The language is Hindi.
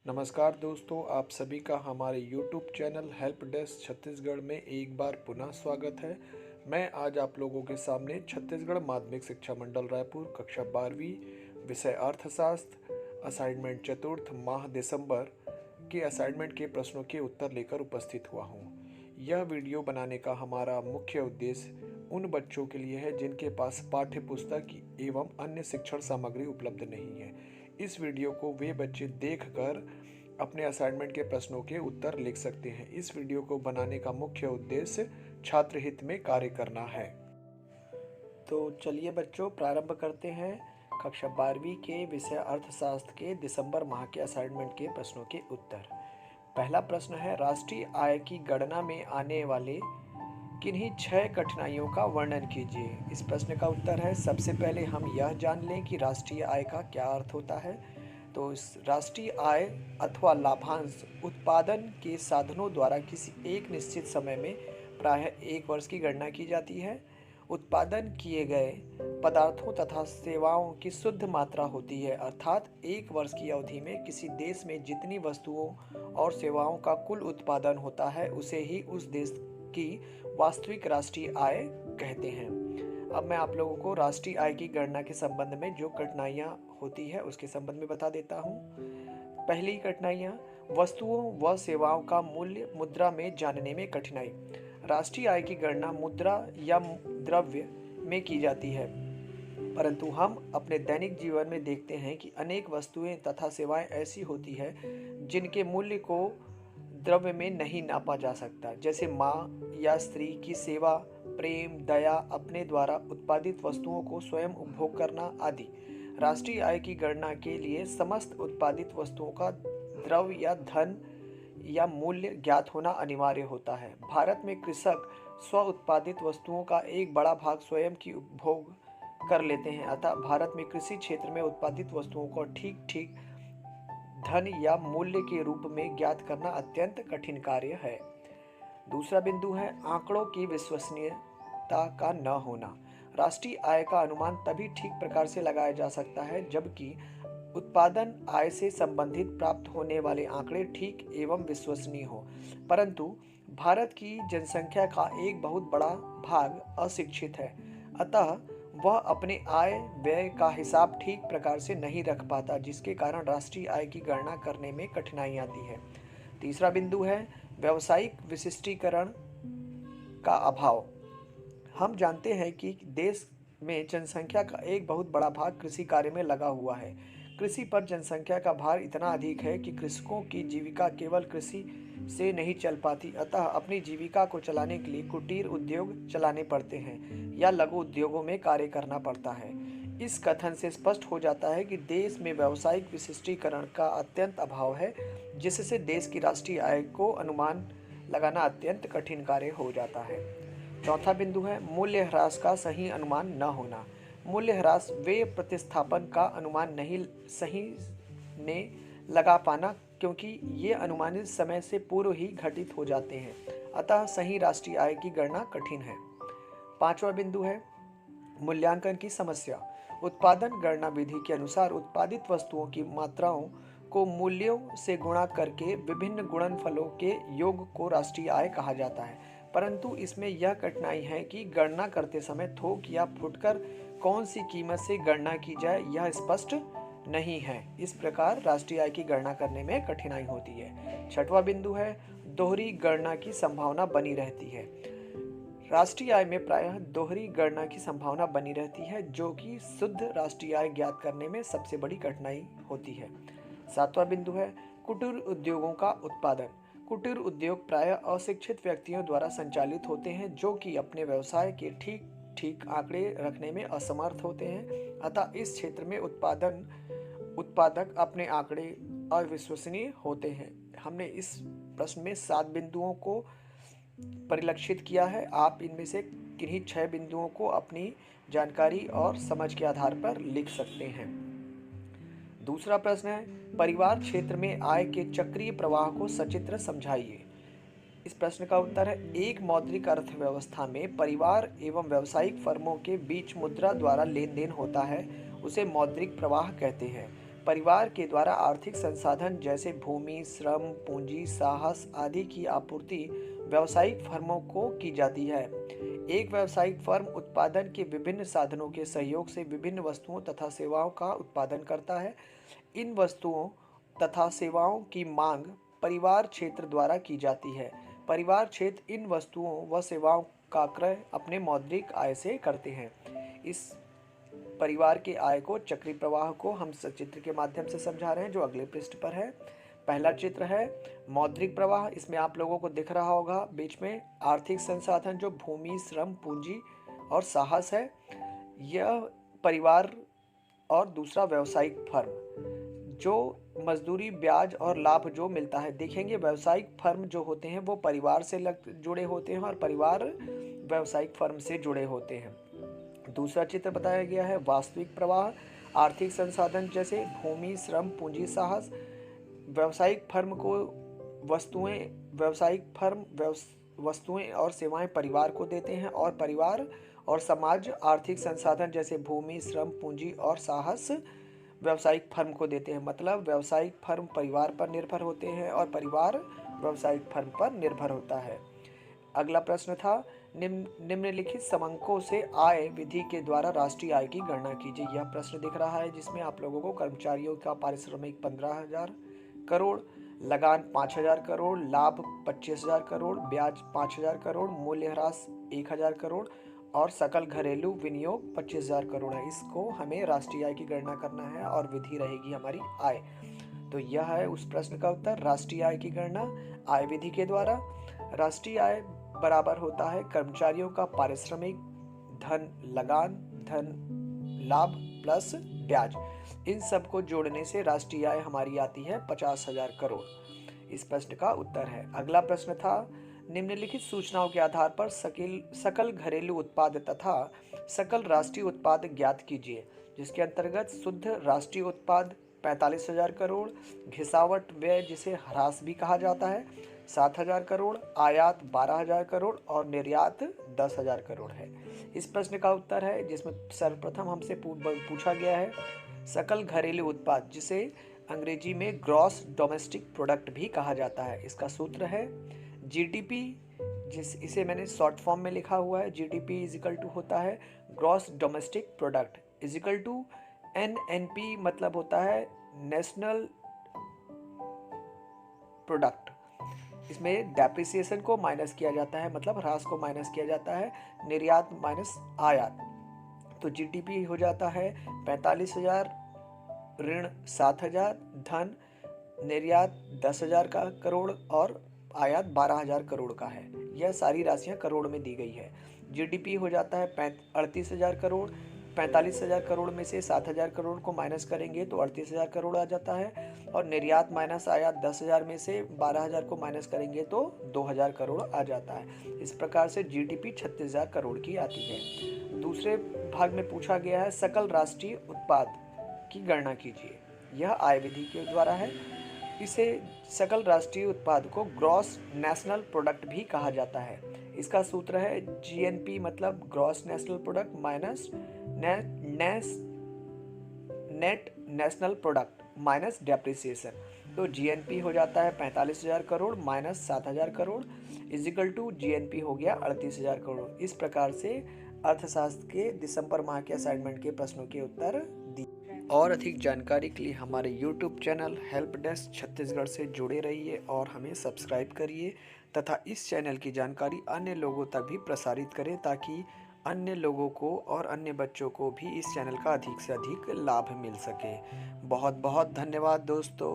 नमस्कार दोस्तों, आप सभी का हमारे YouTube channel help desk Chhattisgarh में एक बार पुनः स्वागत है। मैं आज आप लोगों के सामने छत्तीसगढ़ माध्यमिक शिक्षा मंडल रायपुर कक्षा 12वीं विषय अर्थशास्त्र असाइनमेंट चतुर्थ माह दिसंबर के असाइनमेंट के प्रश्नों के उत्तर लेकर उपस्थित हुआ हूँ। यह वीडियो बनाने का हमारा मुख्य उद्देश्य उन बच्चों के लिए है जिनके पास पाठ्य पुस्तक एवं अन्य शिक्षण सामग्री उपलब्ध नहीं है। इस वीडियो को वे बच्चे देखकर अपने असाइनमेंट के प्रश्नों के उत्तर लिख सकते हैं। इस वीडियो को बनाने का मुख्य उद्देश्य छात्र हित में कार्य करना है। तो चलिए बच्चों, प्रारंभ करते हैं कक्षा 12वीं के विषय अर्थशास्त्र के दिसंबर माह के असाइनमेंट के प्रश्नों के उत्तर। पहला प्रश्न है, राष्ट्रीय आय की गणना में आने वाले किन्हीं 6 कठिनाइयों का वर्णन कीजिए। इस प्रश्न का उत्तर है, सबसे पहले हम यह जान लें कि राष्ट्रीय आय का क्या अर्थ होता है। तो इस राष्ट्रीय आय अथवा लाभांश उत्पादन के साधनों द्वारा किसी एक निश्चित समय में प्रायः 1 वर्ष की गणना की जाती है। उत्पादन किए गए पदार्थों तथा सेवाओं की शुद्ध मात्रा होती है, अर्थात 1 वर्ष की अवधि में किसी देश में जितनी वस्तुओं और सेवाओं का कुल उत्पादन होता है उसे ही उस देश की वास्तविक राष्ट्रीय आय कहते हैं। अब मैं आप लोगों को राष्ट्रीय आय की गणना के संबंध में जो कठिनाइयाँ होती है उसके संबंध में बता देता हूँ। पहली कठिनाइयाँ, वस्तुओं व सेवाओं का मूल्य मुद्रा में जानने में कठिनाई। राष्ट्रीय आय की गणना मुद्रा या द्रव्य में की जाती है, परंतु हम अपने दैनिक जीवन में देखते हैं कि अनेक वस्तुएं तथा सेवाएं ऐसी होती है जिनके मूल्य को द्रव्य में नहीं नापा जा सकता, जैसे माँ या स्त्री की सेवा, प्रेम, दया, अपने द्वारा उत्पादित वस्तुओं को स्वयं उपभोग करना आदि। राष्ट्रीय आय की गणना के लिए समस्त उत्पादित वस्तुओं का द्रव्य या धन या मूल्य ज्ञात होना अनिवार्य होता है। भारत में कृषक स्व उत्पादित वस्तुओं का एक बड़ा भाग स्वयं की उपभोग कर लेते हैं, अतः भारत में कृषि क्षेत्र में उत्पादित वस्तुओं को ठीक धन या मूल्य के रूप में ज्ञात करना अत्यंत कठिन कार्य है। दूसरा बिंदु है, आंकड़ों की विश्वसनीयता का न होना। राष्ट्रीय आय का अनुमान तभी ठीक प्रकार से लगाया जा सकता है जबकि उत्पादन आय से संबंधित प्राप्त होने वाले आंकड़े ठीक एवं विश्वसनीय हो, परंतु भारत की जनसंख्या का एक बहुत बड़ा भाग अशिक्षित है, अतः वह अपने आय व्यय का हिसाब ठीक प्रकार से नहीं रख पाता, जिसके कारण राष्ट्रीय आय की गणना करने में कठिनाई आती है। तीसरा बिंदु है, व्यावसायिक विशिष्टीकरण का अभाव। हम जानते हैं कि देश में जनसंख्या का एक बहुत बड़ा भाग कृषि कार्य में लगा हुआ है। कृषि पर जनसंख्या का भार इतना अधिक है कि कृषकों की जीविका केवल कृषि से नहीं चल पाती, अतः अपनी जीविका को चलाने के लिए कुटीर उद्योग चलाने पड़ते हैं या लघु उद्योगों में कार्य करना पड़ता है। इस कथन से स्पष्ट हो जाता है कि देश में व्यावसायिक विशिष्टीकरण का अत्यंत अभाव है, जिससे देश की राष्ट्रीय आय को अनुमान लगाना अत्यंत कठिन कार्य हो जाता है। चौथा बिंदु है, मूल्य ह्रास का सही अनुमान न होना। मूल्य ह्रास वे प्रतिस्थापन का अनुमान नहीं सही ने लगा पाना, क्योंकि ये अनुमानित समय से पूर्व ही घटित हो जाते हैं, अतः सही राष्ट्रीय आय की गणना कठिन है। पांचवा बिंदु है, मूल्यांकन की समस्या। उत्पादन गणना विधि के अनुसार उत्पादित वस्तुओं की मात्राओं को मूल्यों से गुणा करके विभिन्न गुणनफलों के योग को राष्ट्रीय आय कहा जाता है, परंतु इसमें यह कठिनाई है कि गणना करते समय थोक या फुटकर कौन सी कीमत से गणना की जाए यह स्पष्ट नहीं है। इस प्रकार राष्ट्रीय आय की गणना करने में कठिनाई होती है। छठवां बिंदु है, दोहरी गणना की संभावना बनी रहती है। राष्ट्रीय आय में प्रायः दोहरी गणना की संभावना बनी रहती है, जो कि शुद्ध राष्ट्रीय आय ज्ञात करने में सबसे बड़ी कठिनाई होती है। सातवां बिंदु है, कुटीर उद्योगों का उत्पादन। कुटीर उद्योग प्रायः अशिक्षित व्यक्तियों द्वारा संचालित होते हैं, जो कि अपने व्यवसाय के ठीक आंकड़े रखने में असमर्थ होते हैं, अतः इस क्षेत्र में उत्पादक अपने आंकड़े अविश्वसनीय होते हैं। हमने इस प्रश्न में 7 बिंदुओं को परिलक्षित किया है। आप इनमें से किन्हीं 6 बिंदुओं को अपनी जानकारी और समझ के आधार पर लिख सकते हैं। दूसरा प्रश्न है, परिवार क्षेत्र में आय के चक्रीय प्रवाह को सचित्र समझाइए। इस प्रश्न का उत्तर है, एक मौद्रिक अर्थव्यवस्था में परिवार एवं व्यावसायिक फर्मों के बीच मुद्रा द्वारा लेन देन होता है, उसे मौद्रिक प्रवाह कहते हैं। परिवार के द्वारा आर्थिक संसाधन जैसे भूमि, श्रम, पूंजी, साहस आदि की आपूर्ति व्यावसायिक फर्मों को की जाती है। एक व्यावसायिक फर्म उत्पादन के विभिन्न साधनों के सहयोग से विभिन्न वस्तुओं तथा सेवाओं का उत्पादन करता है। इन वस्तुओं तथा सेवाओं की मांग परिवार क्षेत्र द्वारा की जाती है। परिवार क्षेत्र इन वस्तुओं व सेवाओं का क्रय अपने मौद्रिक आय से करते हैं। इस परिवार के आय को चक्री प्रवाह को हम चित्र के माध्यम से समझा रहे हैं, जो अगले पृष्ठ पर है। पहला चित्र है मौद्रिक प्रवाह। इसमें आप लोगों को दिख रहा होगा बीच में आर्थिक संसाधन जो भूमि, श्रम, पूंजी और साहस है, यह परिवार, और दूसरा व्यावसायिक फर्म जो मजदूरी, ब्याज और लाभ जो मिलता है। देखेंगे व्यावसायिक फर्म जो होते हैं वो परिवार से जुड़े होते हैं और परिवार व्यावसायिक फर्म से जुड़े होते हैं। दूसरा चित्र बताया गया है वास्तविक प्रवाह। आर्थिक संसाधन जैसे भूमि, श्रम, पूंजी, साहस व्यावसायिक फर्म को वस्तुएं और सेवाएं परिवार को देते हैं, और परिवार और समाज आर्थिक संसाधन जैसे भूमि, श्रम, पूंजी और साहस व्यावसायिक फर्म को देते हैं। मतलब व्यावसायिक फर्म परिवार पर निर्भर होते हैं और परिवार व्यावसायिक फर्म पर निर्भर होता है। अगला प्रश्न था निम्नलिखित समंकों से आय विधि के द्वारा राष्ट्रीय आय की गणना कीजिए। यह प्रश्न दिख रहा है जिसमें आप लोगों को कर्मचारियों का पारिश्रमिक 15,000 करोड़, लगान 5,000 करोड़, लाभ 25,000 करोड़, ब्याज 5,000 करोड़, मूल्यह्रास 1,000 करोड़ और सकल घरेलू विनियोग 25,000 करोड़ है। इसको हमें राष्ट्रीय आय की गणना करना है और विधि रहेगी हमारी आय। तो यह है उस प्रश्न का उत्तर। राष्ट्रीय आय की गणना आय विधि के द्वारा। राष्ट्रीय आय बराबर होता है कर्मचारियों का पारिश्रमिक धन लगान धन लाभ प्लस ब्याज। इन सब को जोड़ने से राष्ट्रीय आय हमारी आती है 50,000 करोड़। इस प्रश्न का उत्तर है। अगला प्रश्न था निम्नलिखित सूचनाओं के आधार पर सकल घरेलू उत्पाद तथा सकल राष्ट्रीय उत्पाद ज्ञात कीजिए। जिसके अंतर्गत शुद्ध राष्ट्रीय उत्पाद 45,000 करोड़, घिसावट व्यय जिसे ह्रास भी कहा जाता है 7,000 करोड़, आयात 12,000 करोड़ और निर्यात 10,000 करोड़ है। इस प्रश्न का उत्तर है जिसमें सर्वप्रथम हमसे पूछा गया है सकल घरेलू उत्पाद, जिसे अंग्रेजी में ग्रॉस डोमेस्टिक प्रोडक्ट भी कहा जाता है। इसका सूत्र है जीडीपी, इसे मैंने शॉर्ट फॉर्म में लिखा हुआ है। जीडीपी इज इक्वल टू होता है gross domestic product is equal to NNP, मतलब होता है नेशनल प्रोडक्ट। इसमें डेप्रिसिएशन को माइनस किया जाता है, मतलब ह्रास को माइनस किया जाता है, निर्यात माइनस आयात। तो जीडीपी हो जाता है 45,000 ऋण 7,000, धन निर्यात 10,000 का करोड़ और आयात 12,000 करोड़ का है। यह सारी राशियां करोड़ में दी गई है। जीडीपी हो जाता है 38,000 करोड़। 45,000 करोड़ में से 7,000 करोड़ को माइनस करेंगे तो 38,000 करोड़ आ जाता है, और निर्यात माइनस आयात 10,000 में से 12,000 को माइनस करेंगे तो 2,000 करोड़ आ जाता है। इस प्रकार से जीडीपी 36,000 करोड़ की आती है। दूसरे भाग में पूछा गया है सकल राष्ट्रीय उत्पाद की गणना कीजिए। यह आय विधि के द्वारा है। इसे सकल राष्ट्रीय उत्पाद को ग्रॉस नेशनल प्रोडक्ट भी कहा जाता है। इसका सूत्र है जीएनपी, मतलब gross national product minus net national product minus depreciation. तो जीएनपी हो जाता है 45,000 crore minus 7,000 crore is equal to GNP हो गया 38,000 करोड़। इस प्रकार से अर्थशास्त्र के दिसंबर माह के असाइनमेंट के प्रश्नों के उत्तर दिए। और अधिक जानकारी के लिए हमारे YouTube channel help desk Chhattisgarh से जुड़े रहिए और हमें सब्सक्राइब करिए तथा इस चैनल की जानकारी अन्य लोगों तक भी प्रसारित करें ताकि अन्य लोगों को और अन्य बच्चों को भी इस चैनल का अधिक से अधिक लाभ मिल सके। बहुत बहुत धन्यवाद दोस्तों।